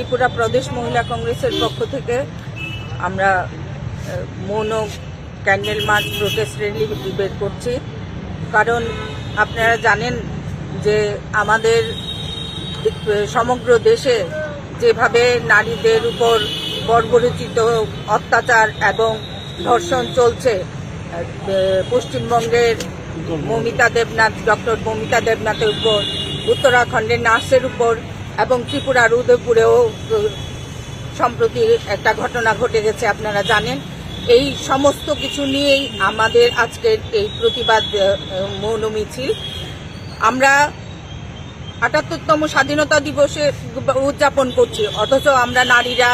ত্রিপুরা প্রদেশ মহিলা কংগ্রেসের পক্ষ থেকে আমরা মৌন ক্যান্ডেল মার্চ প্রোটেস্ট র্যালি বের করছি। কারণ আপনারা জানেন যে আমাদের সমগ্র দেশে যেভাবে নারীদের উপর বর্বরোচিত অত্যাচার এবং ধর্ষণ চলছে, পশ্চিমবঙ্গের ডক্টর মমিতা দেবনাথের উপর, উত্তরাখণ্ডের নার্সের উপর এবং ত্রিপুরার উদয়পুরেও সম্প্রতি একটা ঘটনা ঘটে গেছে, আপনারা জানেন। এই সমস্ত কিছু নিয়েই আমাদের আজকের এই প্রতিবাদ মৌন মিছিল। আমরা ৭৮তম স্বাধীনতা দিবসে উদযাপন করছি, অথচ আমরা নারীরা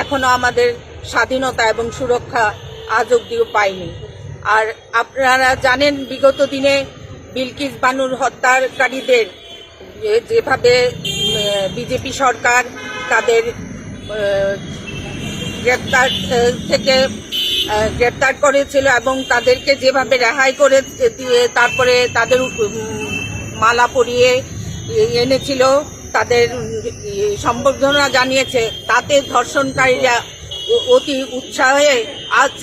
এখনো আমাদের স্বাধীনতা এবং সুরক্ষা আজ অব্দিও পাইনি। আর আপনারা জানেন বিগত দিনে বিলকিস বানুর হত্যাকারীদের যেভাবে বিজেপি সরকার তাদের গ্রেপ্তার করেছিল এবং তাদেরকে যেভাবে রেহাই করে দিয়ে তারপরে তাদের মালা পরিয়ে এনেছিল, তাদের সম্বর্ধনা জানিয়েছে, তাতে ধর্ষণকারীরা অতি উৎসাহে আজ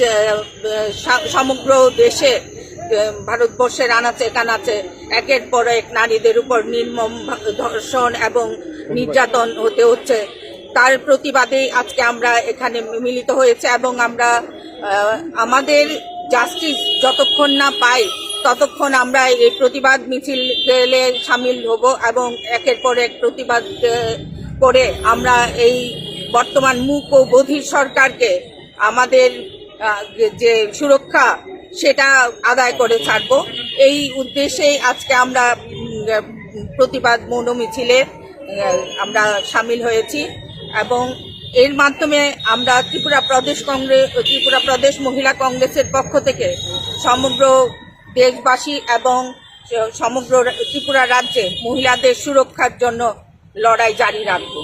সমগ্র দেশে ভারতবর্ষের আনাচে কানাচে একের পর এক নারীদের উপর নির্মম ধর্ষণ এবং নির্যাতন হতে হচ্ছে। তার প্রতিবাদেই আজকে আমরা এখানে মিলিত হয়েছে এবং আমরা আমাদের জাস্টিস যতক্ষণ না পাই ততক্ষণ আমরা এই প্রতিবাদ মিছিলে সামিল হব এবং একের পর এক প্রতিবাদ করে আমরা এই বর্তমান মূক ও বধির সরকারকে আমাদের যে সুরক্ষা সেটা আদায় করে ছাড়ব। এই উদ্দেশ্যেই আজকে আমরা প্রতিবাদ মৌন মিছিলে আমরা সামিল হয়েছি এবং এর মাধ্যমে আমরা ত্রিপুরা প্রদেশ মহিলা কংগ্রেসের পক্ষ থেকে সমগ্র দেশবাসী এবং সমগ্র ত্রিপুরা রাজ্যে মহিলাদের সুরক্ষার জন্য লড়াই জারি রাখব।